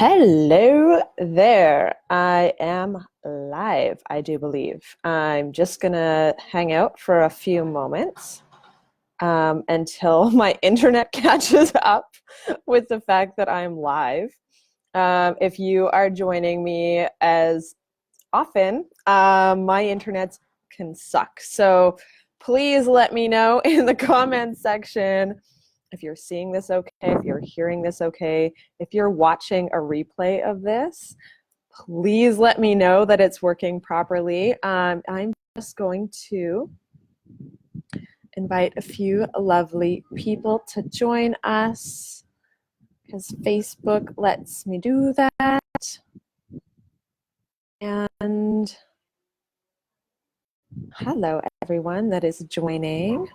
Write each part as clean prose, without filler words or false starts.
Hello there. I am live, I do believe. I'm just gonna hang out for a few moments until my internet catches up with the fact that I'm live. If you are joining me as often, my internet can suck. So please let me know in the comments section if you're seeing this okay, if you're hearing this okay, if you're watching a replay of this, please let me know that it's working properly. I'm just going to invite a few lovely people to join us because Facebook lets me do that. And hello, everyone that is joining.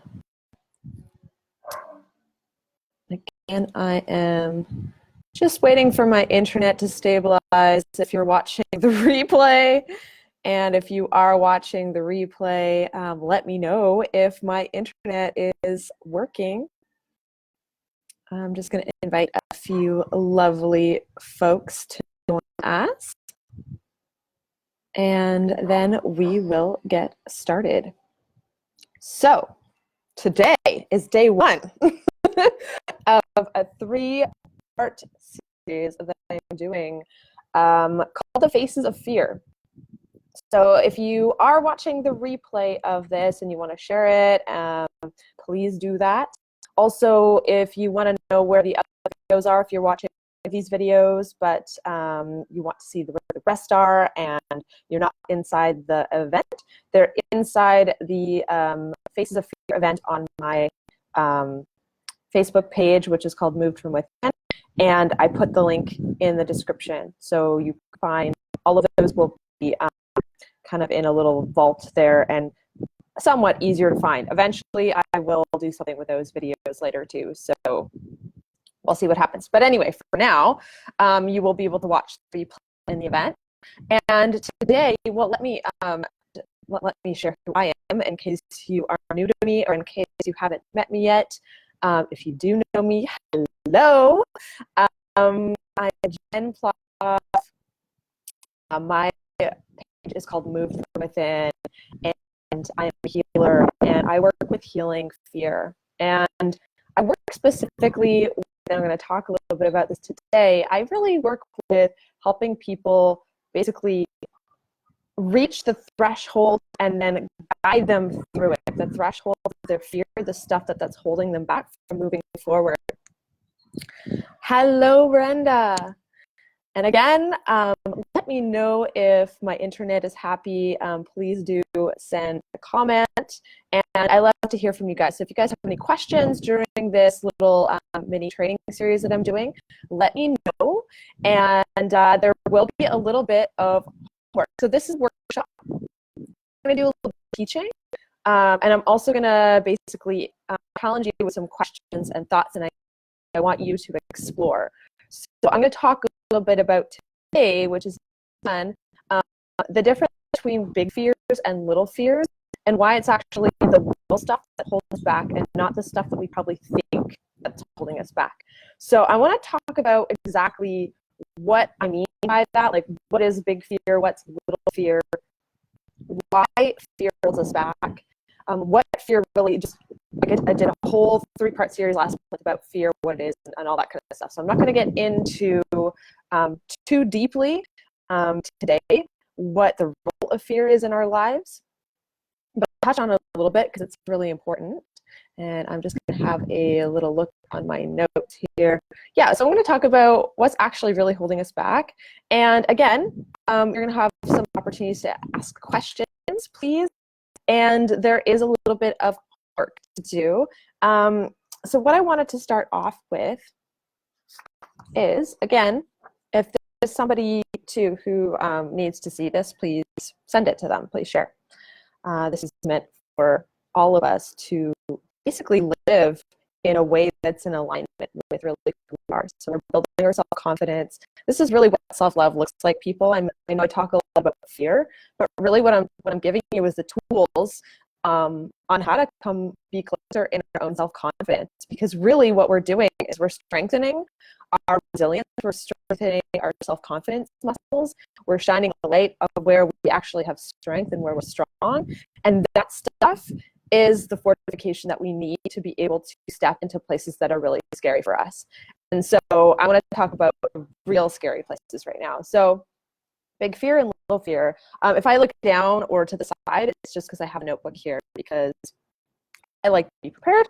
Again, I am just waiting for my internet to stabilize if you're watching the replay. And if you are watching the replay, let me know if my internet is working. I'm just going to invite a few lovely folks to join us. And then we will get started. So today is day one of a 3-part series that I'm doing called The Faces of Fear. So if you are watching the replay of this and you want to share it, please do that. Also, if you want to know where the other videos are, if you're watching these videos, but you want to see where the rest are and you're not inside the event, they're inside the Faces of Fear event on my Facebook page, which is called Moved From Within, and I put the link in the description. So you find all of those will be kind of in a little vault there and somewhat easier to find. Eventually, I will do something with those videos later too, so we'll see what happens. But anyway, for now, you will be able to watch the replay in the event. And today, well, let me share who I am in case you are new to me or in case you haven't met me yet. If you do know me, hello. I'm Jen Ploff. My page is called Moved From Within, and I am a healer, and I work with healing fear. And I work specifically, and I'm going to talk a little bit about this today, I really work with helping people basically reach the threshold and then guide them through it. The threshold of their fear, the stuff that's holding them back from moving forward. Hello, Brenda. And again, let me know if my internet is happy. Please do send a comment. And I love to hear from you guys. So if you guys have any questions during this little mini training series that I'm doing, let me know. And there will be a little bit of work. So this is workshop. I'm going to do a little bit of teaching. And I'm also going to basically challenge you with some questions and thoughts, and I want you to explore. So I'm going to talk a little bit about today, which is fun, the difference between big fears and little fears, and why it's actually the little stuff that holds us back and not the stuff that we probably think that's holding us back. So I want to talk about exactly what I mean by that, like what is big fear, what's little fear, why fear holds us back, what fear really just, like I did a whole 3-part series last month about fear, what it is, and all that kind of stuff. So I'm not going to get into too deeply today what the role of fear is in our lives, but I'll touch on it a little bit because it's really important. And I'm just going to have a little look on my notes here. Yeah, so I'm going to talk about what's actually really holding us back. And again, you're going to have some opportunities to ask questions, please. And there is a little bit of work to do. So what I wanted to start off with is, again, if there's somebody too who needs to see this, please send it to them. Please share. This is meant for all of us to basically live in a way that's in alignment with really who we are. So we're building our self-confidence. This is really what self-love looks like, people. I know I talk a lot about fear, but really what I'm giving you is the tools on how to come be closer in our own self-confidence. Because really what we're doing is we're strengthening our resilience, we're strengthening our self-confidence muscles, we're shining a light of where we actually have strength and where we're strong. And that stuff is the fortification that we need to be able to step into places that are really scary for us. And so I want to talk about real scary places right now. So big fear and little fear. If I look down or to the side, it's just because I have a notebook here, because I like to be prepared.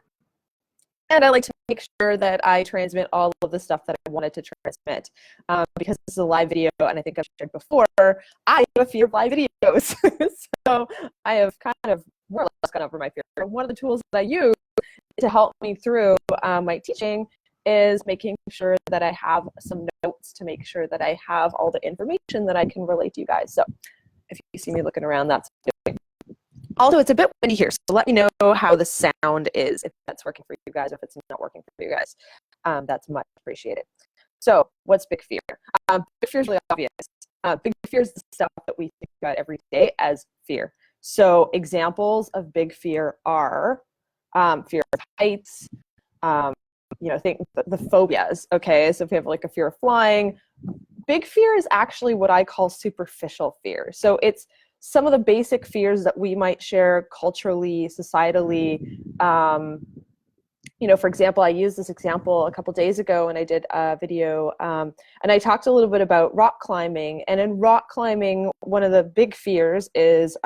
And I like to make sure that I transmit all of the stuff that I wanted to transmit. Because this is a live video, and I think I've shared before, I have a fear of live videos. So I have kind of more or less gone over my fear. One of the tools that I use to help me through my teaching is making sure that I have some notes to make sure that I have all the information that I can relate to you guys. So if you see me looking around, that's what I'm doing. Also, it's a bit windy here, so let me know how the sound is, if that's working for you guys, if it's not working for you guys. That's much appreciated. So what's big fear? Big fear is really obvious. Big fear is the stuff that we think about every day as fear. So examples of big fear are fear of heights, think the phobias, okay? So if you have like a fear of flying, big fear is actually what I call superficial fear. So it's some of the basic fears that we might share culturally, societally. For example, I used this example a couple days ago when I did a video, and I talked a little bit about rock climbing. And in rock climbing, one of the big fears is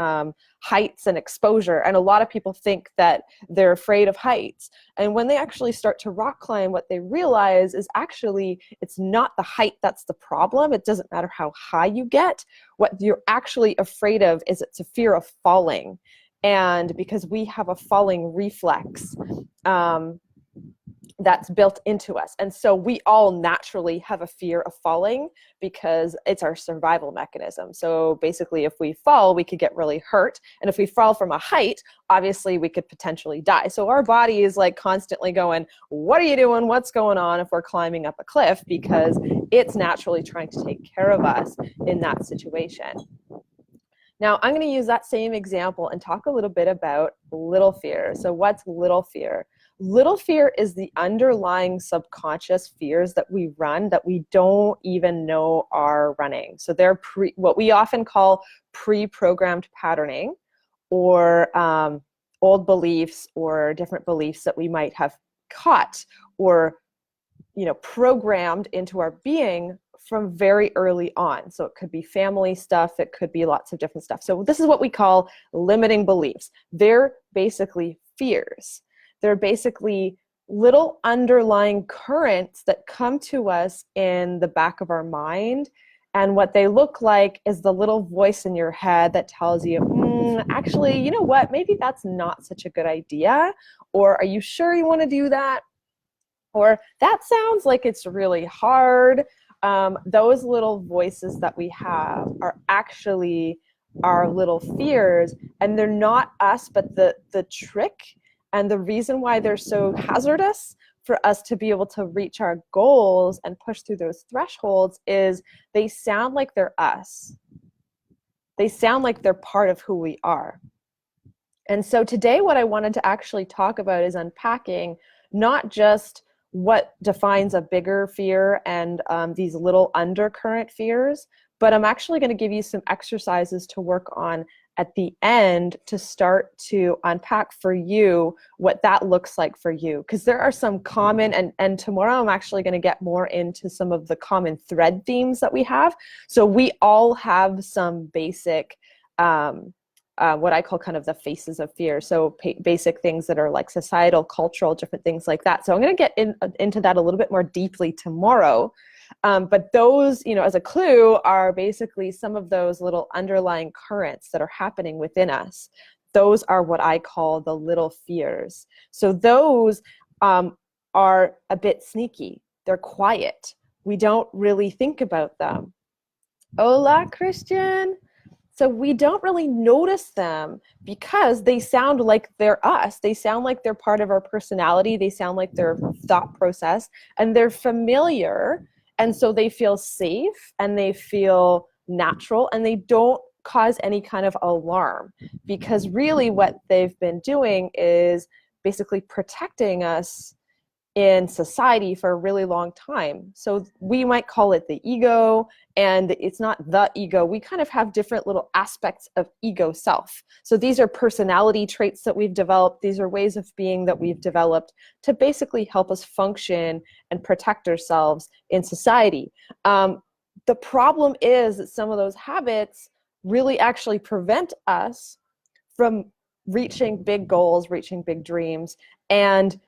heights and exposure. And a lot of people think that they're afraid of heights. And when they actually start to rock climb, what they realize is actually it's not the height that's the problem. It doesn't matter how high you get. What you're actually afraid of is it's a fear of falling. And because we have a falling reflex, that's built into us. And so we all naturally have a fear of falling because it's our survival mechanism. So basically, if we fall, we could get really hurt. And if we fall from a height, obviously we could potentially die. So our body is like constantly going, what are you doing? What's going on if we're climbing up a cliff? Because it's naturally trying to take care of us in that situation. Now, I'm going to use that same example and talk a little bit about little fear. So what's little fear? Little fear is the underlying subconscious fears that we run that we don't even know are running. So they're what we often call pre-programmed patterning, or old beliefs or different beliefs that we might have caught or programmed into our being from very early on. So it could be family stuff, it could be lots of different stuff. So this is what we call limiting beliefs. They're basically fears. They're basically little underlying currents that come to us in the back of our mind. And what they look like is the little voice in your head that tells you, actually, you know what, maybe that's not such a good idea. Or are you sure you want to do that? Or that sounds like it's really hard. Those little voices that we have are actually our little fears, and they're not us, but the trick and the reason why they're so hazardous for us to be able to reach our goals and push through those thresholds is they sound like they're us. They sound like they're part of who we are. And so today what I wanted to actually talk about is unpacking not just what defines a bigger fear and these little undercurrent fears, but I'm actually going to give you some exercises to work on at the end to start to unpack for you what that looks like for you. Because there are some common, and tomorrow I'm actually going to get more into some of the common thread themes that we have. So we all have some basic what I call kind of the faces of fear. So basic things that are like societal, cultural, different things like that. So I'm going to get into that a little bit more deeply tomorrow. But those, as a clue, are basically some of those little underlying currents that are happening within us. Those are what I call the little fears. So those are a bit sneaky. They're quiet. We don't really think about them. Hola, Christian. So we don't really notice them because they sound like they're us. They sound like they're part of our personality. They sound like their thought process, and they're familiar. And so they feel safe and they feel natural, and they don't cause any kind of alarm, because really what they've been doing is basically protecting us in society for a really long time. So we might call it the ego, and it's not the ego. We kind of have different little aspects of ego self. So these are personality traits that we've developed. These are ways of being that we've developed to basically help us function and protect ourselves in society. The problem is that some of those habits really actually prevent us from reaching big goals, reaching big dreams, and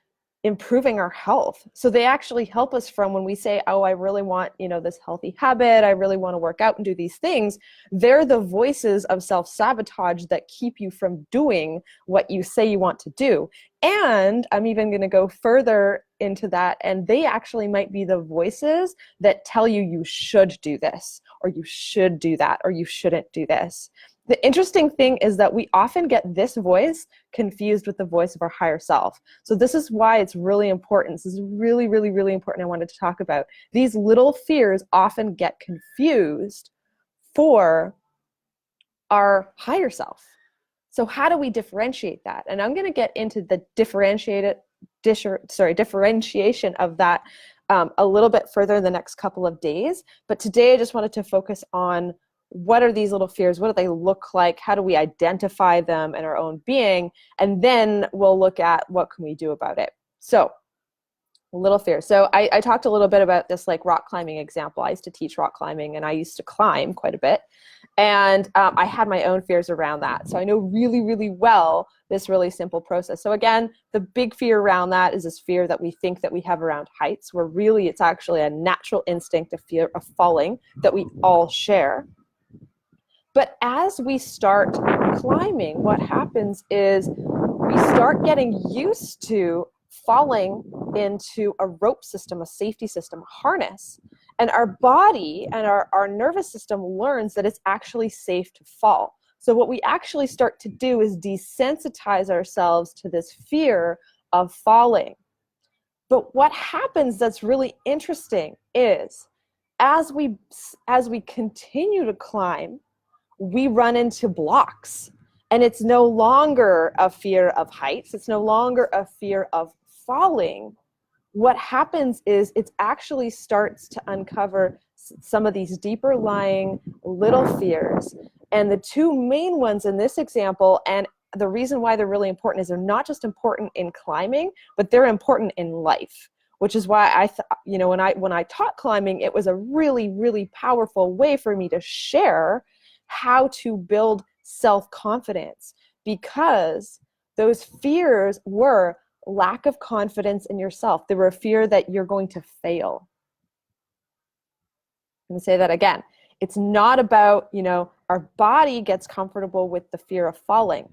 improving our health. So they actually help us from when we say, oh, I really want, this healthy habit, I really want to work out and do these things. They're the voices of self-sabotage that keep you from doing what you say you want to do. And I'm even going to go further into that, and they actually might be the voices that tell you you should do this, or you should do that, or you shouldn't do this. The interesting thing is that we often get this voice confused with the voice of our higher self. So this is why it's really important. This is really, really, really important. I wanted to talk about. These little fears often get confused for our higher self. So how do we differentiate that? And I'm going to get into the differentiation of that a little bit further in the next couple of days. But today I just wanted to focus on what are these little fears? What do they look like? How do we identify them in our own being? And then we'll look at what can we do about it. So little fears. So I talked a little bit about this like rock climbing example. I used to teach rock climbing, and I used to climb quite a bit. And I had my own fears around that. So I know really, really well this really simple process. So again, the big fear around that is this fear that we think that we have around heights, where really it's actually a natural instinct, a fear of falling that we all share. But as we start climbing, what happens is we start getting used to falling into a rope system, a safety system, a harness. And our body and our nervous system learns that it's actually safe to fall. So what we actually start to do is desensitize ourselves to this fear of falling. But what happens that's really interesting is as we continue to climb, we run into blocks, and it's no longer a fear of heights. It's no longer a fear of falling. What happens is it actually starts to uncover some of these deeper lying little fears. And the two main ones in this example, and the reason why they're really important, is they're not just important in climbing, but they're important in life. Which is why when I taught climbing, it was a really, really powerful way for me to share how to build self-confidence, because those fears were lack of confidence in yourself. They were a fear that you're going to fail. I'm going to say that again. It's not about, our body gets comfortable with the fear of falling.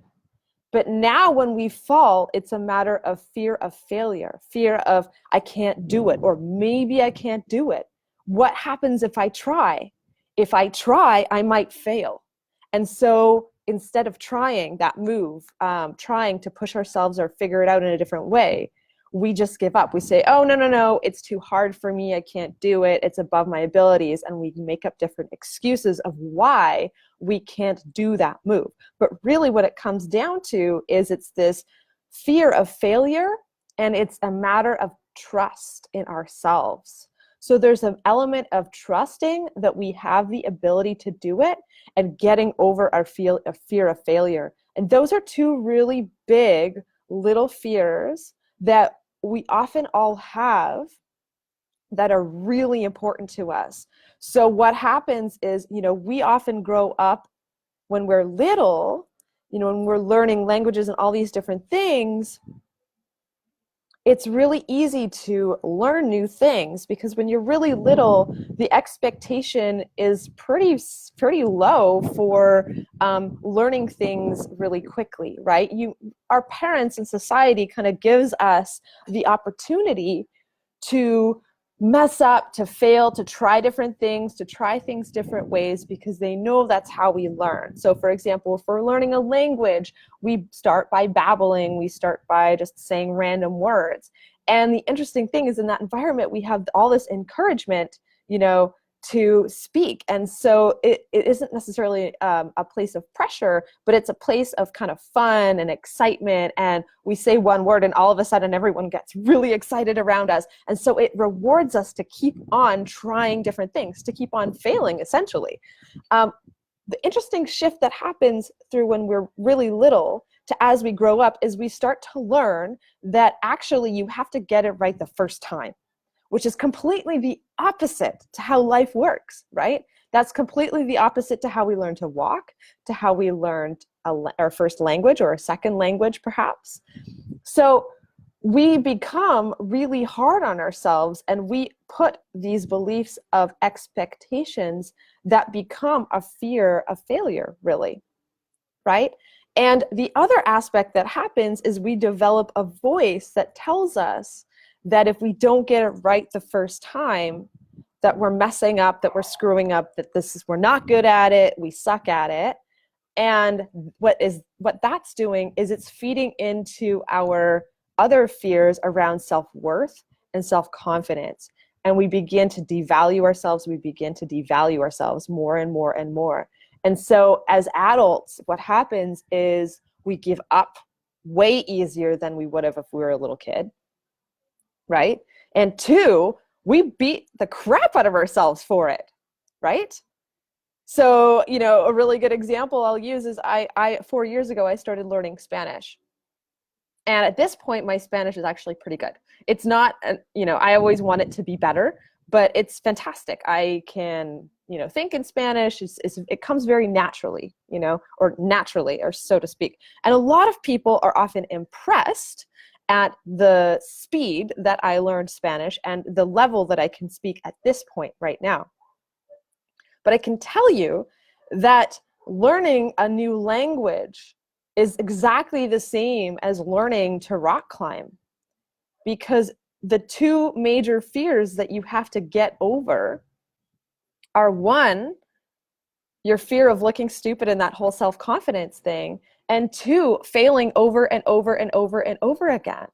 But now when we fall, it's a matter of fear of failure, fear of I can't do it, or maybe I can't do it. What happens if I try? If I try, I might fail. And so instead of trying that move, trying to push ourselves or figure it out in a different way, we just give up. We say, oh, no, it's too hard for me. I can't do it. It's above my abilities. And we make up different excuses of why we can't do that move. But really what it comes down to is it's this fear of failure, and it's a matter of trust in ourselves. So there's an element of trusting that we have the ability to do it and getting over our fear of failure. And those are two really big little fears that we often all have that are really important to us. So what happens is, we often grow up when we're little, when we're learning languages and all these different things. It's really easy to learn new things because when you're really little, the expectation is pretty low for learning things really quickly, right? Our parents and society kind of gives us the opportunity to mess up, to fail, to try different things, to try things different ways, because they know that's how we learn. So for example, if we're learning a language, we start by babbling, we start by just saying random words. And the interesting thing is in that environment, we have all this encouragement, to speak. And so it isn't necessarily a place of pressure, but it's a place of kind of fun and excitement. And we say one word and all of a sudden everyone gets really excited around us. And so it rewards us to keep on trying different things, to keep on failing, essentially. The interesting shift that happens through when we're really little to as we grow up is we start to learn that actually you have to get it right the first time, which is completely the opposite to how life works, right? That's completely the opposite to how we learn to walk, to how we learned our first language or a second language, perhaps. So we become really hard on ourselves, and we put these beliefs of expectations that become a fear of failure, really, right? And the other aspect that happens is we develop a voice that tells us that if we don't get it right the first time, that we're messing up, that we're screwing up, that we're not good at it, we suck at it. And what that's doing is it's feeding into our other fears around self-worth and self-confidence. And we begin to devalue ourselves. We begin to devalue ourselves more and more and more. And so as adults, what happens is we give up way easier than we would have if we were a little kid, right? And two, we beat the crap out of ourselves for it, right? So, a really good example I'll use is 4 years ago, I started learning Spanish. And at this point, my Spanish is actually pretty good. It's not, I always want it to be better, but it's fantastic. I can, think in Spanish. It comes very naturally, or so to speak. And a lot of people are often impressed at the speed that I learned Spanish and the level that I can speak at this point right now. But I can tell you that learning a new language is exactly the same as learning to rock climb, because the two major fears that you have to get over are, one, your fear of looking stupid in that whole self-confidence thing, and two, failing over and over and over and over again,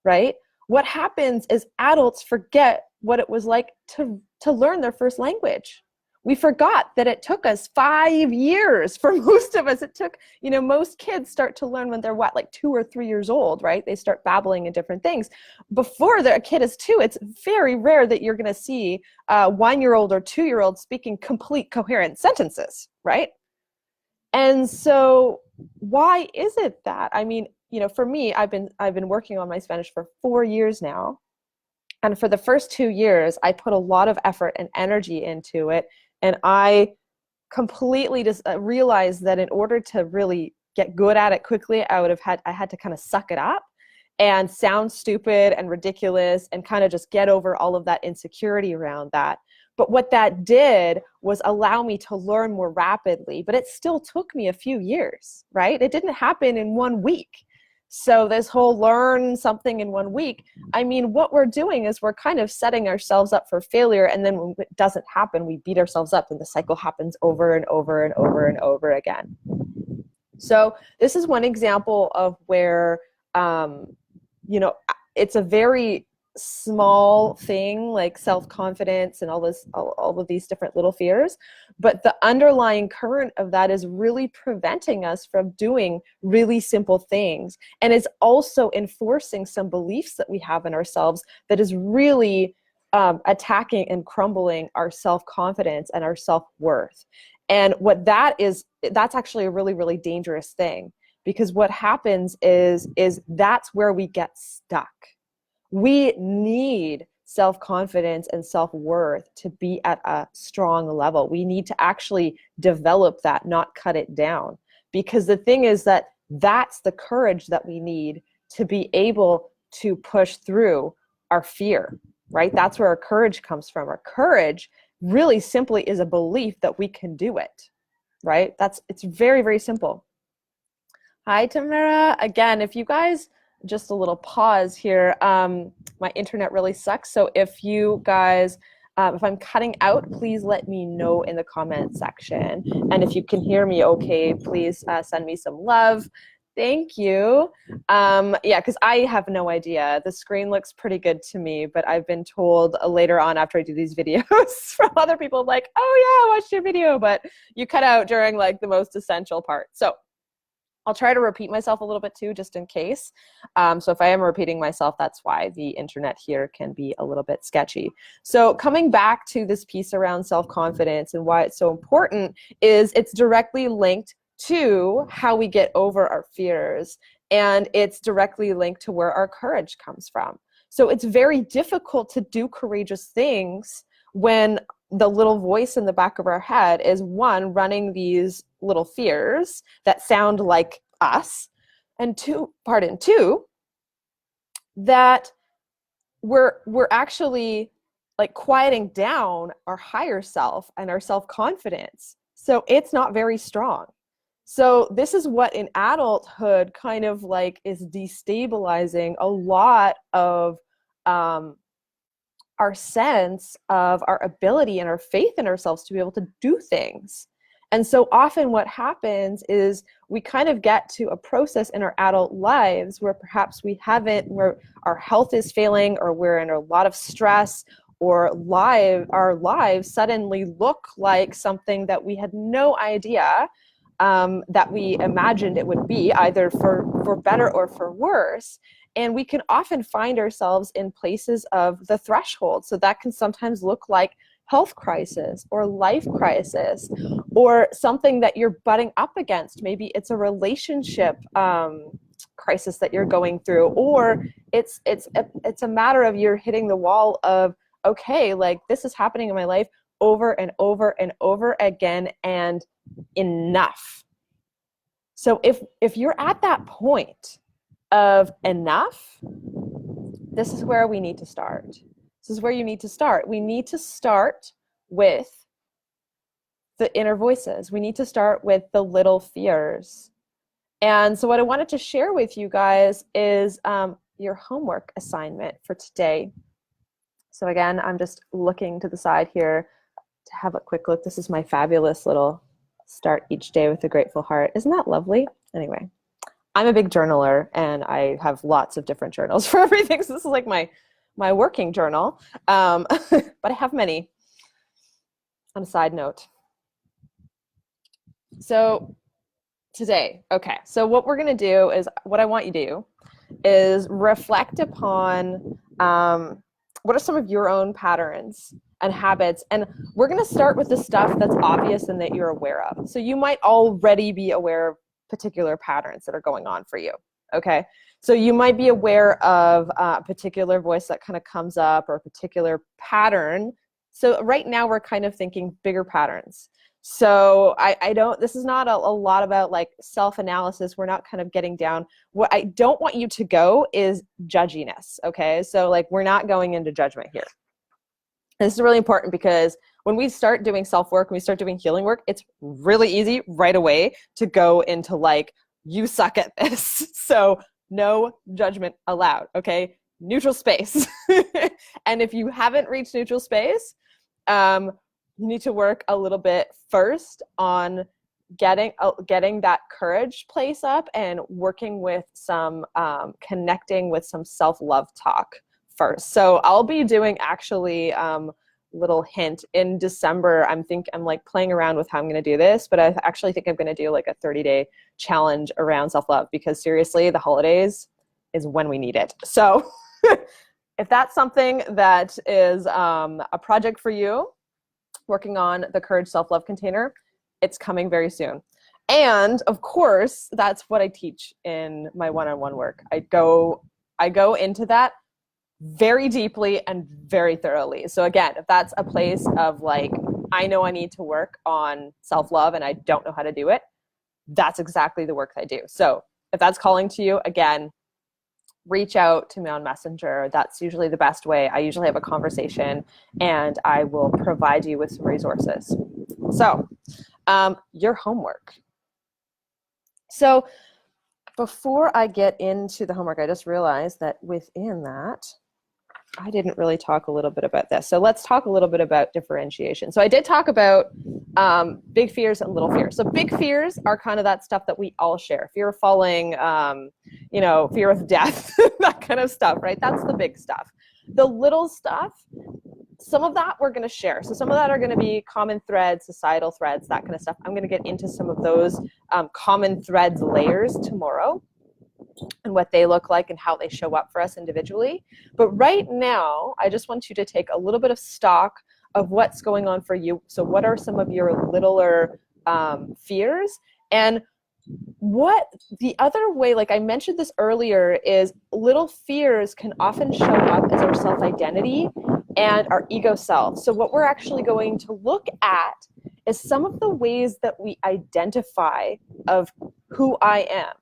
right? What happens is adults forget what it was like to learn their first language. We forgot that it took us 5 years. For most of us, it took, most kids start to learn when they're like 2 or 3 years old, right? They start babbling in different things. Before a kid is 2, it's very rare that you're going to see a 1-year-old or 2-year-old speaking complete coherent sentences, right? And so why is it that? I mean, for me, I've been working on my Spanish for 4 years now. And for the first 2 years, I put a lot of effort and energy into it. And I completely just realized that in order to really get good at it quickly, I had to kind of suck it up and sound stupid and ridiculous and kind of just get over all of that insecurity around that. But what that did was allow me to learn more rapidly, but it still took me a few years, right? It didn't happen in 1 week. So this whole learn something in 1 week, I mean, what we're doing is we're kind of setting ourselves up for failure. And then when it doesn't happen, we beat ourselves up and the cycle happens over and over and over and over again. So this is one example of where, it's a very small thing like self-confidence and all of these different little fears, but the underlying current of that is really preventing us from doing really simple things, and is also enforcing some beliefs that we have in ourselves that is really attacking and crumbling our self-confidence and our self-worth. And what that's actually a really, really dangerous thing, because what happens is that's where we get stuck. We need self-confidence and self-worth to be at a strong level. We need to actually develop that, not cut it down. Because the thing is that that's the courage that we need to be able to push through our fear, right? That's where our courage comes from. Our courage really simply is a belief that we can do it, right? It's very, very simple. Hi, Tamara. Again, if you guys, just a little pause here. My internet really sucks. So if you guys, if I'm cutting out, please let me know in the comment section. And if you can hear me okay, please send me some love. Thank you. Yeah, because I have no idea. The screen looks pretty good to me, but I've been told later on after I do these videos from other people, like, oh yeah, I watched your video, but you cut out during like the most essential part. So I'll try to repeat myself a little bit too, just in case. So if I am repeating myself, that's why the internet here can be a little bit sketchy. So coming back to this piece around self-confidence and why it's so important is it's directly linked to how we get over our fears. And it's directly linked to where our courage comes from. So it's very difficult to do courageous things when the little voice in the back of our head is, one, running these little fears that sound like us, and two, that we're actually like quieting down our higher self and our self-confidence. So it's not very strong. So this is what in adulthood kind of like is destabilizing a lot of our sense of our ability and our faith in ourselves to be able to do things. And so often what happens is we kind of get to a process in our adult lives where perhaps we haven't, where our health is failing, or we're in a lot of stress, or our lives suddenly look like something that we had no idea that we imagined it would be, either for better or for worse. And we can often find ourselves in places of the threshold. So that can sometimes look like health crisis or life crisis, or something that you're butting up against. Maybe it's a relationship crisis that you're going through, or it's a matter of you're hitting the wall of, okay, like this is happening in my life over and over and over again, and enough. So if you're at that point of enough, this is where we need to start. This is where you need to start. We need to start with the inner voices. We need to start with the little fears. And so what I wanted to share with you guys is your homework assignment for today. So again, I'm just looking to the side here to have a quick look. This is my fabulous little start each day with a grateful heart. Isn't that lovely? Anyway, I'm a big journaler, and I have lots of different journals for everything. So this is like my working journal, but I have many. On a side note. So today, okay, so what we're going to do is, what I want you to do is reflect upon what are some of your own patterns and habits. And we're going to start with the stuff that's obvious and that you're aware of. So you might already be aware of particular patterns that are going on for you. Okay. So you might be aware of a particular voice that kind of comes up, or a particular pattern. So right now we're kind of thinking bigger patterns. So this is not a lot about like self-analysis. We're not kind of getting down. What I don't want you to go is judginess. Okay. So like, we're not going into judgment here. This is really important, because when we start doing self-work, when we start doing healing work, it's really easy right away to go into like, you suck at this. So no judgment allowed. Okay. Neutral space. And if you haven't reached neutral space, you need to work a little bit first on getting that courage place up, and working with some connecting with some self-love talk first. So I'll be doing actually little hint in December. I'm like playing around with how I'm going to do this, but I actually think I'm going to do like a 30-day challenge around self-love, because seriously, the holidays is when we need it. So if that's something that is a project for you, working on the Courage Self-Love Container, it's coming very soon. And of course, that's what I teach in my one-on-one work. I go into that very deeply and very thoroughly. So again, if that's a place of like, I know I need to work on self-love and I don't know how to do it, that's exactly the work I do. So if that's calling to you, again, reach out to me on Messenger. That's usually the best way. I usually have a conversation and I will provide you with some resources. So your homework. So before I get into the homework, I just realized that within that, I didn't really talk a little bit about this. So let's talk a little bit about differentiation. So I did talk about Big fears and little fears. So big fears are kind of that stuff that we all share. Fear of falling, fear of death, that kind of stuff, right? That's the big stuff. The little stuff, some of that we're going to share. So some of that are going to be common threads, societal threads, that kind of stuff. I'm going to get into some of those common threads layers tomorrow and what they look like and how they show up for us individually. But right now, I just want you to take a little bit of stock of what's going on for you. So what are some of your littler fears? And what the other way, like I mentioned this earlier, is little fears can often show up as our self-identity and our ego self. So what we're actually going to look at is some of the ways that we identify of who I am.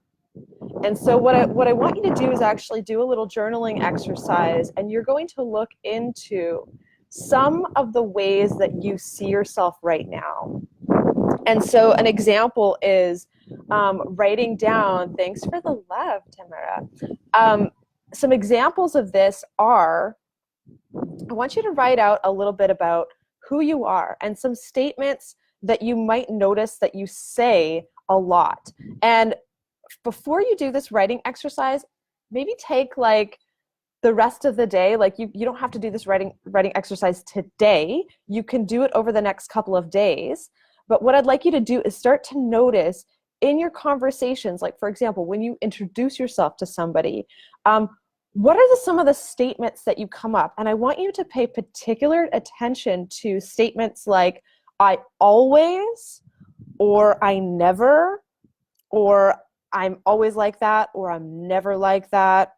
And so what I want you to do is actually do a little journaling exercise, and you're going to look into some of the ways that you see yourself right now. And so an example is writing down, thanks for the love, Tamara. Some examples of this are, I want you to write out a little bit about who you are and some statements that you might notice that you say a lot. And before you do this writing exercise, maybe take like the rest of the day. Like you don't have to do this writing exercise today. You can do it over the next couple of days. But what I'd like you to do is start to notice in your conversations, like for example, when you introduce yourself to somebody, what are some of the statements that you come up? And I want you to pay particular attention to statements like, I always, or I never, or I'm always like that, or I'm never like that.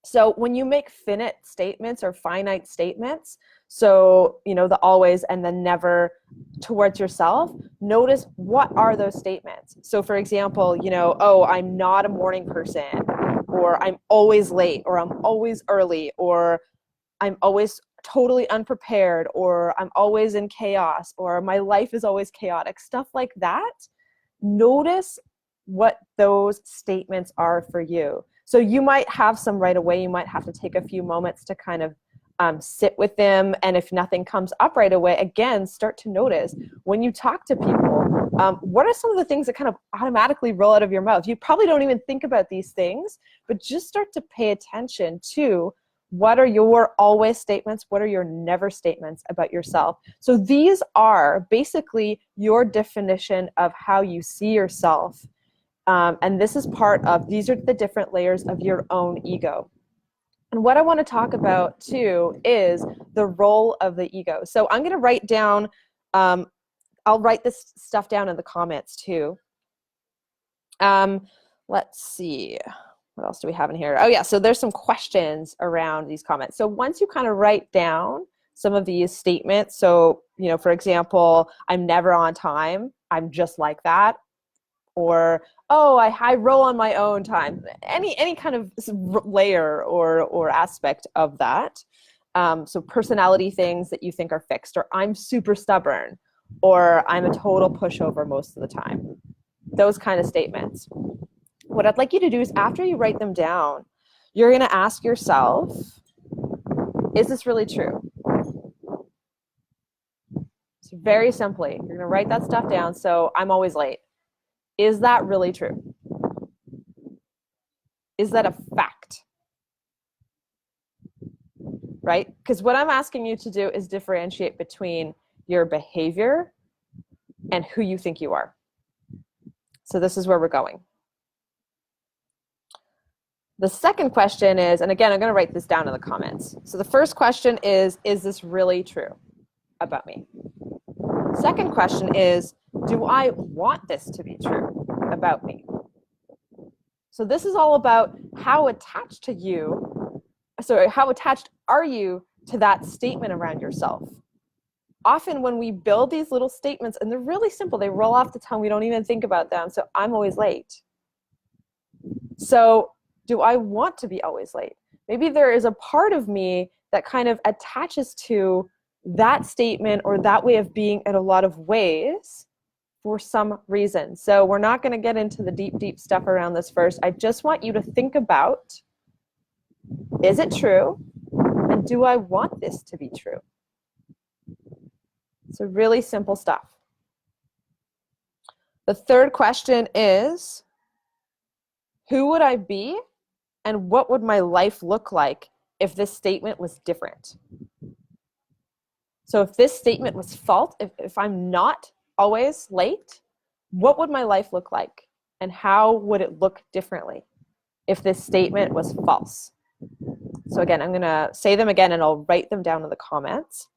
So when you make finite statements or finite statements, so, the always and the never towards yourself, notice what are those statements. So for example, oh, I'm not a morning person, or I'm always late, or I'm always early, or I'm always totally unprepared, or I'm always in chaos, or my life is always chaotic, stuff like that. Notice what those statements are for you. So you might have some right away. You might have to take a few moments to kind of sit with them. And if nothing comes up right away, again, start to notice when you talk to people, what are some of the things that kind of automatically roll out of your mouth? You probably don't even think about these things, but just start to pay attention to what are your always statements, what are your never statements about yourself. So these are basically your definition of how you see yourself. And this is these are the different layers of your own ego. And what I want to talk about too is the role of the ego. So I'm going to write down, I'll write this stuff down in the comments too. Let's see, what else do we have in here? Oh yeah, so there's some questions around these comments. So once you kind of write down some of these statements, so, for example, I'm never on time, I'm just like that. Or, oh, I roll on my own time. Any kind of layer or aspect of that. So personality things that you think are fixed, or I'm super stubborn, or I'm a total pushover most of the time. Those kind of statements. What I'd like you to do is after you write them down, you're going to ask yourself, is this really true? So very simply, you're going to write that stuff down. So I'm always late. Is that really true? Is that a fact? Right? Because what I'm asking you to do is differentiate between your behavior and who you think you are. So this is where we're going. The second question is, and again, I'm going to write this down in the comments. So the first question is this really true about me? Second question is, do I want this to be true about me? So this is all about how attached how attached are you to that statement around yourself? Often when we build these little statements, and they're really simple, they roll off the tongue, we don't even think about them. So I'm always late. So do I want to be always late? Maybe there is a part of me that kind of attaches to that statement or that way of being in a lot of ways for some reason. So we're not going to get into the deep stuff around this first. I just want you to think about, is it true? And do I want this to be true? So really simple stuff. The third question is, who would I be and what would my life look like if this statement was different? So if this statement was false, if I'm not always late, what would my life look like? And how would it look differently if this statement was false? So again, I'm going to say them again and I'll write them down in the comments.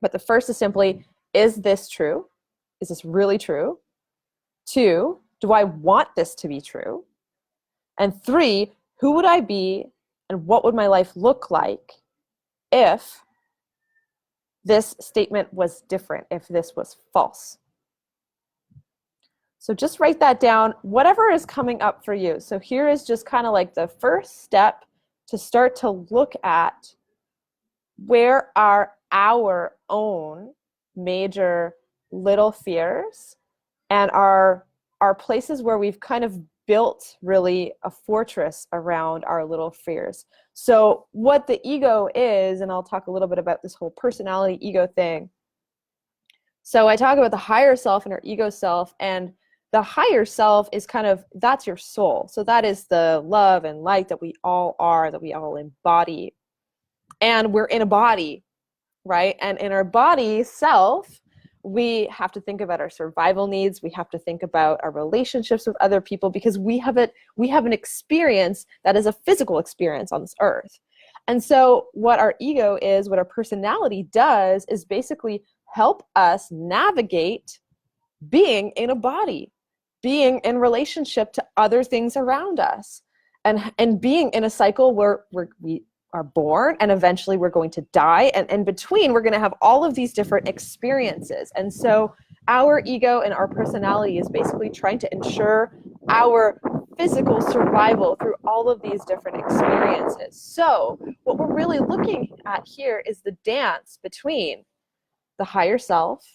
But the first is simply, is this true? Is this really true? 2, do I want this to be true? And 3, who would I be and what would my life look like if this statement was different, if this was false? So just write that down, whatever is coming up for you. So here is just kind of like the first step to start to look at where are our own major little fears and are places where we've kind of built really a fortress around our little fears. So what the ego is, and I'll talk a little bit about this whole personality ego thing. So I talk about the higher self and our ego self, and the higher self is kind of, that's your soul. So that is the love and light that we all are, that we all embody. And we're in a body, right? And in our body self, we have to think about our survival needs. We have to think about our relationships with other people because we have an experience that is a physical experience on this earth. And so what our ego is, what our personality does, is basically help us navigate being in a body, being in relationship to other things around us, and being in a cycle where we are born and eventually we're going to die, and in between we're going to have all of these different experiences. And so our ego and our personality is basically trying to ensure our physical survival through all of these different experiences. So what we're really looking at here is the dance between the higher self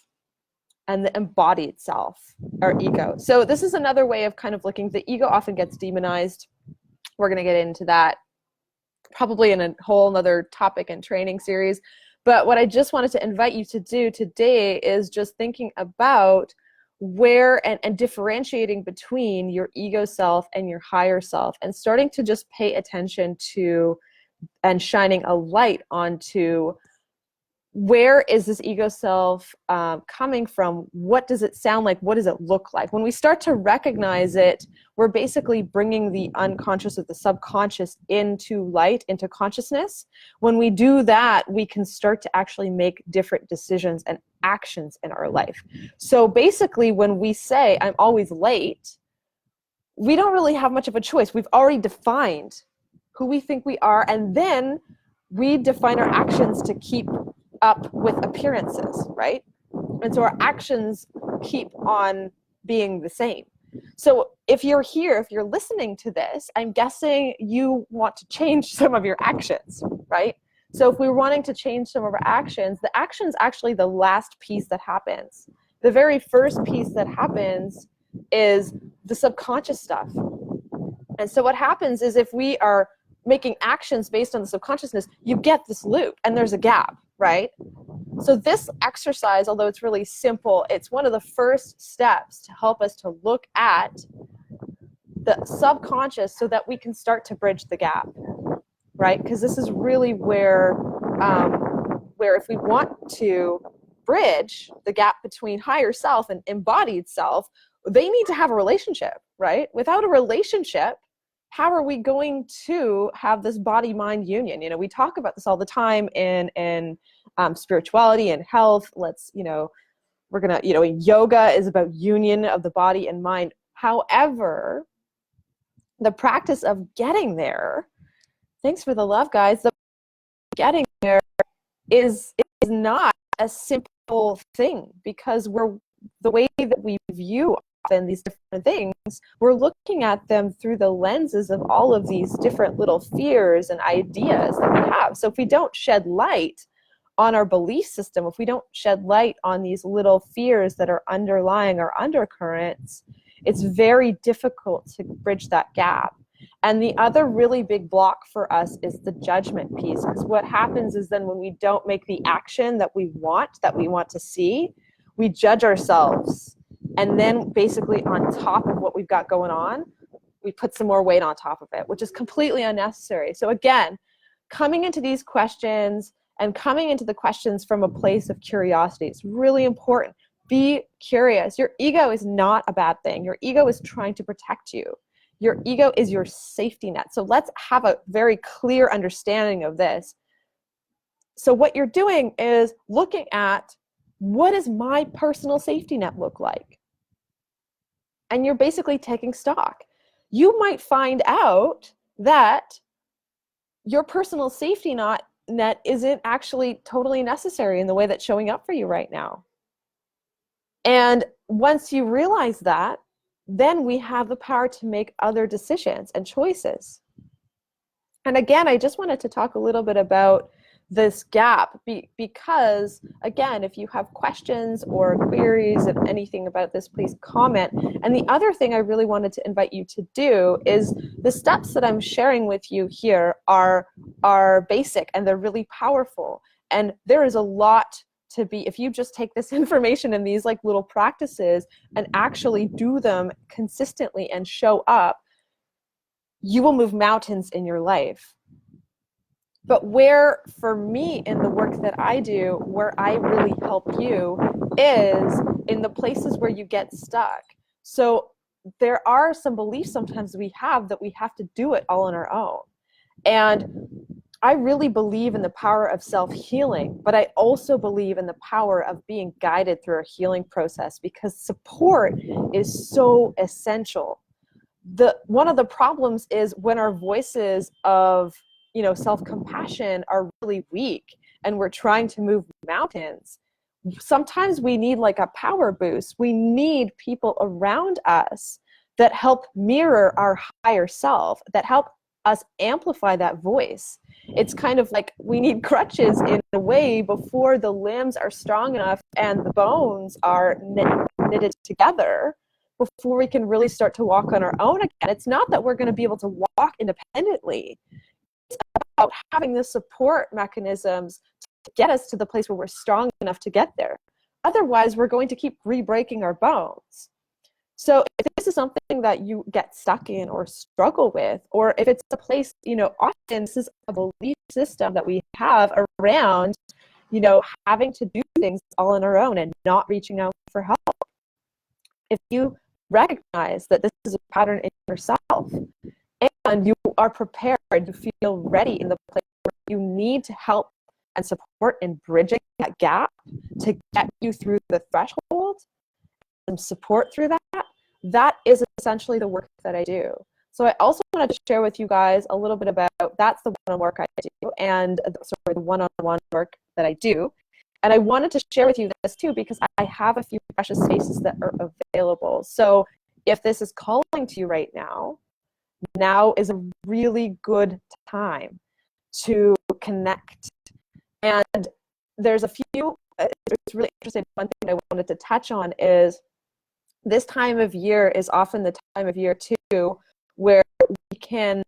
and the embodied self, our ego. So this is another way of kind of looking. The ego often gets demonized. We're going to get into that probably in a whole nother topic and training series. But what I just wanted to invite you to do today is just thinking about where and differentiating between your ego self and your higher self, and starting to just pay attention to and shining a light onto where is this ego self coming from? What does it sound like? What does it look like? When we start to recognize it, we're basically bringing the unconscious or the subconscious into light, into consciousness. When we do that, we can start to actually make different decisions and actions in our life. So basically, when we say, I'm always late, we don't really have much of a choice. We've already defined who we think we are, and then we define our actions to keep up with appearances, right? And so our actions keep on being the same. So if you're here, if you're listening to this, I'm guessing you want to change some of your actions, right? So if we're wanting to change some of our actions, the action's actually the last piece that happens. The very first piece that happens is the subconscious stuff. And so what happens is, if we are making actions based on the subconsciousness, you get this loop and there's a gap, right? So this exercise, although it's really simple, it's one of the first steps to help us to look at the subconscious so that we can start to bridge the gap, right? Because this is really where if we want to bridge the gap between higher self and embodied self, they need to have a relationship, right? Without a relationship, how are we going to have this body-mind union? You know, we talk about this all the time in spirituality and health. We're gonna, yoga is about union of the body and mind. However, the practice of getting there, thanks for the love, guys, the getting there is not a simple thing, because the way that we view often these different things, we're looking at them through the lenses of all of these different little fears and ideas that we have. So if we don't shed light on our belief system, if we don't shed light on these little fears that are underlying our undercurrents, it's very difficult to bridge that gap. And the other really big block for us is the judgment piece, because what happens is then when we don't make the action that we want to see, we judge ourselves And then basically on top of what we've got going on, we put some more weight on top of it, which is completely unnecessary. So again, coming into these questions and coming into the questions from a place of curiosity is really important. Be curious. Your ego is not a bad thing. Your ego is trying to protect you. Your ego is your safety net. So let's have a very clear understanding of this. So what you're doing is looking at, what does my personal safety net look like? And you're basically taking stock. You might find out that your personal safety net isn't actually totally necessary in the way that's showing up for you right now. And once you realize that, then we have the power to make other decisions and choices. And again, I just wanted to talk a little bit about this gap because, again, if you have questions or queries and anything about this, please comment. And the other thing I really wanted to invite you to do is the steps that I'm sharing with you here are basic and they're really powerful. And there is a lot to be, if you just take this information and these like little practices and actually do them consistently and show up, you will move mountains in your life. But where, for me, in the work that I do, where I really help you is in the places where you get stuck. So there are some beliefs sometimes we have that we have to do it all on our own. And I really believe in the power of self-healing, but I also believe in the power of being guided through a healing process because support is so essential. One of the problems is when our voices of self-compassion are really weak and we're trying to move mountains. Sometimes we need like a power boost. We need people around us that help mirror our higher self, that help us amplify that voice. It's kind of like we need crutches in a way before the limbs are strong enough and the bones are knitted together before we can really start to walk on our own again. It's not that we're going to be able to walk independently. It's about having the support mechanisms to get us to the place where we're strong enough to get there. Otherwise, we're going to keep re-breaking our bones. So if this is something that you get stuck in or struggle with, or if it's a place, often this is a belief system that we have around, having to do things all on our own and not reaching out for help. If you recognize that this is a pattern in yourself and you are prepared, you feel ready in the place where you need to help and support in bridging that gap to get you through the threshold and support through that is essentially the work that I do. So I also wanted to share with you guys a little bit about, that's the one-on-one work I do, and the one-on-one work that I do. And I wanted to share with you this too, because I have a few precious spaces that are available. So if this is calling to you right now, now is a really good time to connect. And there's a few, it's really interesting. One thing I wanted to touch on is this time of year is often the time of year too where we can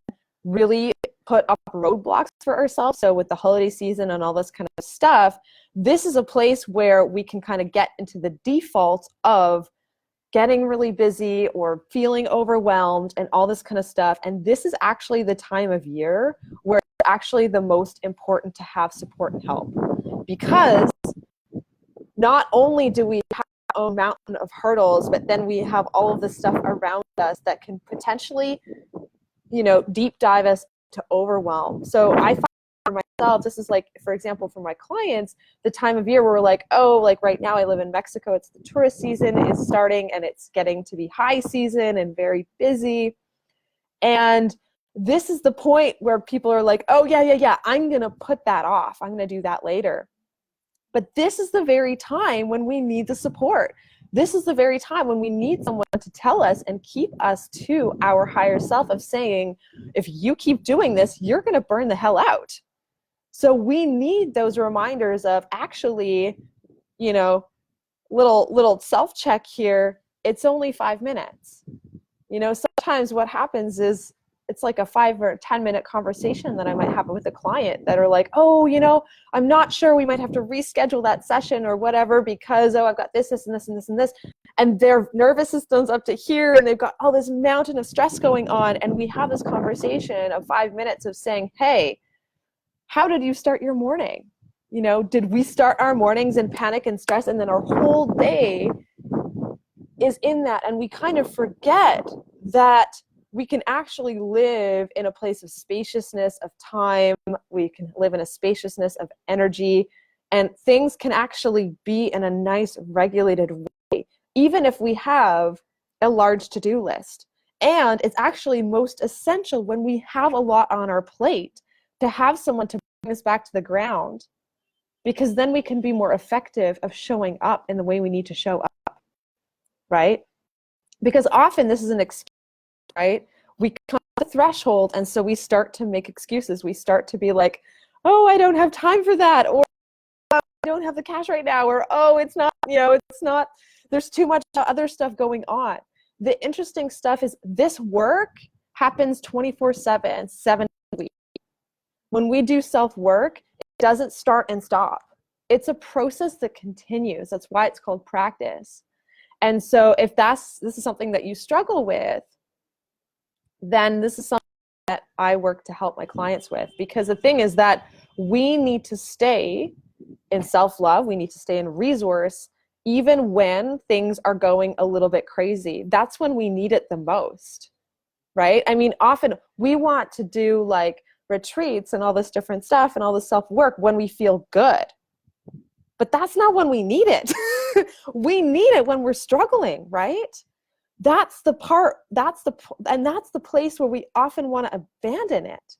really put up roadblocks for ourselves. So with the holiday season and all this kind of stuff, this is a place where we can kind of get into the default of getting really busy or feeling overwhelmed and all this kind of stuff. And this is actually the time of year where it's actually the most important to have support and help, because not only do we have our own mountain of hurdles, but then we have all of this stuff around us that can potentially, deep dive us to overwhelm. So I find for myself, this is like, for example, for my clients, the time of year where we're like, oh, like right now I live in Mexico, it's the tourist season is starting and it's getting to be high season and very busy. And this is the point where people are like, oh yeah, I'm going to put that off. I'm going to do that later. But this is the very time when we need the support. This is the very time when we need someone to tell us and keep us to our higher self of saying, if you keep doing this, you're going to burn the hell out. So we need those reminders of actually, little self-check here. It's only 5 minutes. Sometimes what happens is it's like a 5 or 10 minute conversation that I might have with a client that are like, oh, you know, I'm not sure, we might have to reschedule that session or whatever because, oh, I've got this, this, and this, and this, and this. And their nervous system's up to here and they've got all this mountain of stress going on. And we have this conversation of 5 minutes of saying, hey, how did you start your morning? You know, did we start our mornings in panic and stress, and then our whole day is in that? And we kind of forget that we can actually live in a place of spaciousness of time. We can live in a spaciousness of energy, and things can actually be in a nice regulated way, even if we have a large to-do list. And it's actually most essential when we have a lot on our plate to have someone to bring us back to the ground, because then we can be more effective of showing up in the way we need to show up, right? Because often this is an excuse, right? We come to the threshold, and so we start to make excuses. We start to be like, oh, I don't have time for that, or I don't have the cash right now, or oh, it's not, you know, it's not, there's too much other stuff going on. The interesting stuff is this work happens 24/7, 7 days a week. When we do self-work, it doesn't start and stop. It's a process that continues. That's why it's called practice. And so if this is something that you struggle with, then this is something that I work to help my clients with. Because the thing is that we need to stay in self-love. We need to stay in resource, even when things are going a little bit crazy. That's when we need it the most, right? I mean, often we want to do like retreats and all this different stuff and all this self-work when we feel good. But that's not when we need it. We need it when we're struggling, right? That's the part, that's the place where we often want to abandon it.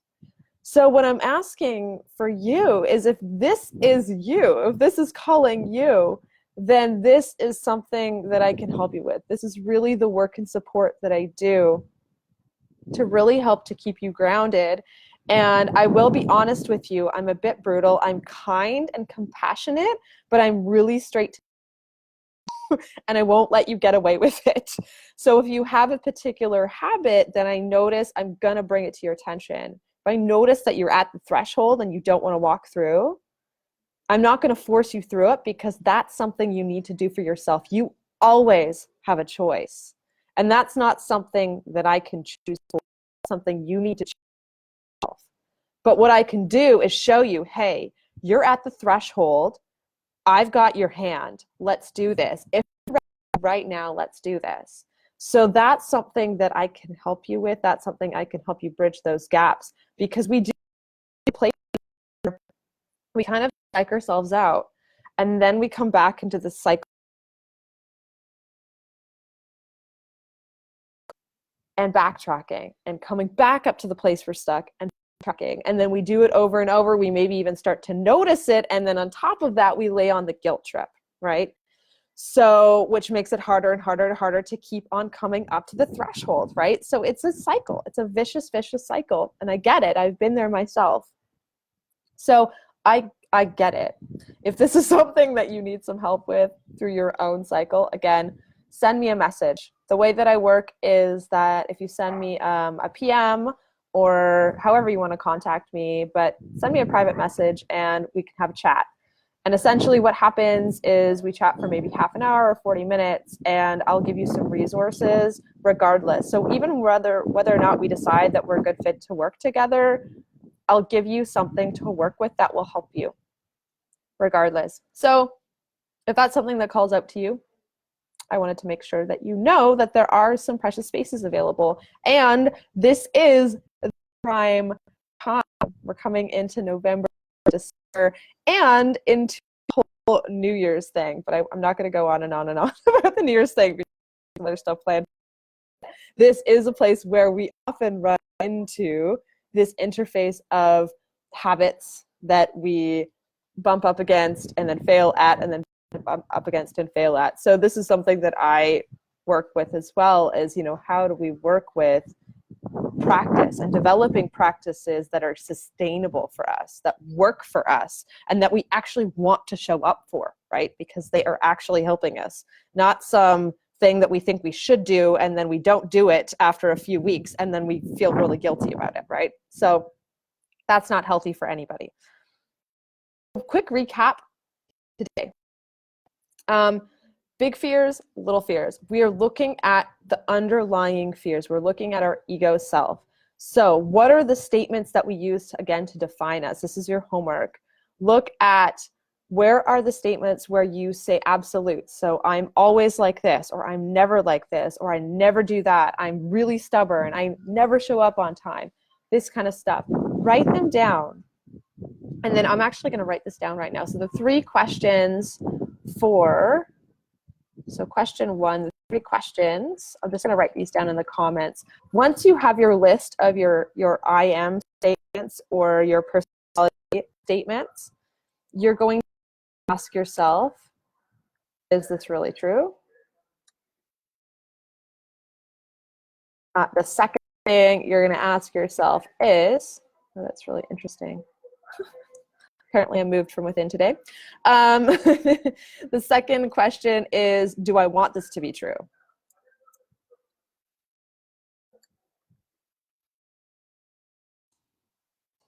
So what I'm asking for you is, if this is you, if this is calling you, then this is something that I can help you with. This is really the work and support that I do to really help to keep you grounded. And I will be honest with you, I'm a bit brutal. I'm kind and compassionate, but I'm really straight to and I won't let you get away with it. So if you have a particular habit, then I notice, I'm gonna bring it to your attention. If I notice that you're at the threshold and you don't want to walk through, I'm not going to force you through it, because that's something you need to do for yourself. You always have a choice. And that's not something that I can choose for. It's something you need to choose for yourself. But what I can do is show you, hey, you're at the threshold. I've got your hand. Let's do this. If you're ready right now, let's do this. So that's something that I can help you with. That's something I can help you bridge those gaps, because we do play, we kind of psych ourselves out, and then we come back into the cycle and backtracking and coming back up to the place we're stuck and backtracking. And then we do it over and over. We maybe even start to notice it. And then on top of that, we lay on the guilt trip, right? So, which makes it harder and harder and harder to keep on coming up to the threshold, right? So it's a cycle. It's a vicious, vicious cycle. And I get it. I've been there myself. So I get it. If this is something that you need some help with through your own cycle, again, send me a message. The way that I work is that if you send me a PM or however you want to contact me, but send me a private message and we can have a chat. And essentially what happens is we chat for maybe half an hour or 40 minutes, and I'll give you some resources regardless. So even whether or not we decide that we're a good fit to work together, I'll give you something to work with that will help you regardless. So if that's something that calls out to you, I wanted to make sure that you know that there are some precious spaces available. And this is the prime time. We're coming into November, December, and into the whole New Year's thing. But I'm not going to go on and on and on about the New Year's thing because there's stuff planned. This is a place where we often run into this interface of habits that we bump up against and then fail at, and then bump up against and fail at. So this is something that I work with as well, as, you know, how do we work with practice and developing practices that are sustainable for us, that work for us, and that we actually want to show up for, right? Because they are actually helping us, not some thing that we think we should do, and then we don't do it after a few weeks, and then we feel really guilty about it, right? So that's not healthy for anybody. Quick recap today. Big fears, little fears. We are looking at the underlying fears. We're looking at our ego self. So what are the statements that we use, again, to define us? This is your homework. Look at where are the statements where you say absolutes. So I'm always like this, or I'm never like this, or I never do that. I'm really stubborn. I never show up on time. This kind of stuff. Write them down. And then I'm actually going to write this down right now. So the 3 questions so question 1, the 3 questions, I'm just going to write these down in the comments. Once you have your list of your I am statements or your personality statements, you're going to ask yourself, is this really true? The second thing you're going to ask yourself is, oh, that's really interesting. Apparently I'm moved from within today. The second question is, do I want this to be true?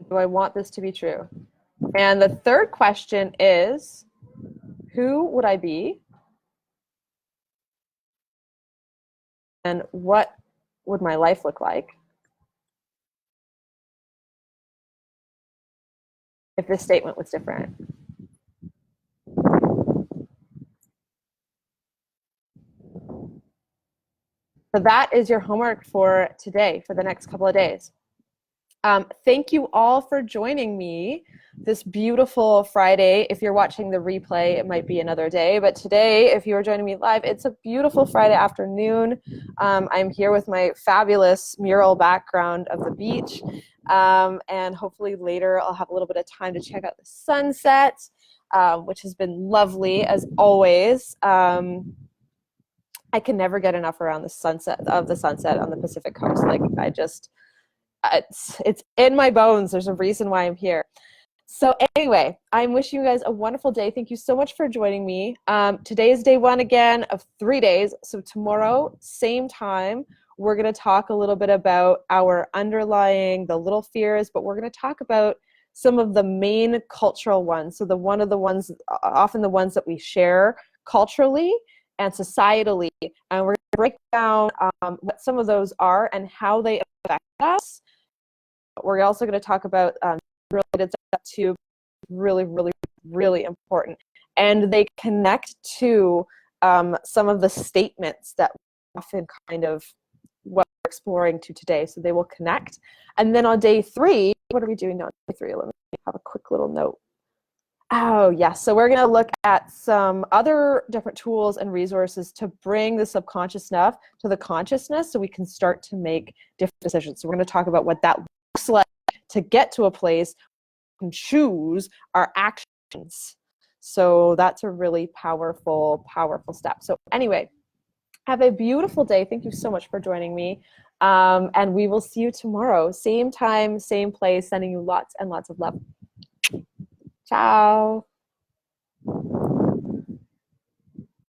Do I want this to be true? And the third question is, who would I be? And what would my life look like if this statement was different? So that is your homework for today, for the next couple of days. Thank you all for joining me this beautiful Friday. If you're watching the replay, it might be another day. But today, if you are joining me live, it's a beautiful Friday afternoon. I'm here with my fabulous mural background of the beach. And hopefully later I'll have a little bit of time to check out the sunset, which has been lovely as always. I can never get enough around the sunset on the Pacific coast. Like it's in my bones. There's a reason why I'm here. So anyway, I'm wishing you guys a wonderful day. Thank you so much for joining me. Today is day 1 again of 3 days. So tomorrow, same time, we're going to talk a little bit about our underlying, the little fears, but we're going to talk about some of the main cultural ones. So often the ones that we share culturally and societally, and we're going to break down what some of those are and how they affect us. We're also going to talk about related to really, really, really important, and they connect to some of the statements that often kind of what we're exploring to today. So they will connect, and then on day 3, what are we doing now? Day 3. Let me have a quick little note. Oh, yes. So we're going to look at some other different tools and resources to bring the subconscious stuff to the consciousness so we can start to make different decisions. So we're going to talk about what that looks like to get to a place we can choose our actions. So that's a really powerful, powerful step. So anyway, have a beautiful day. Thank you so much for joining me. And we will see you tomorrow. Same time, same place, sending you lots and lots of love. Ciao.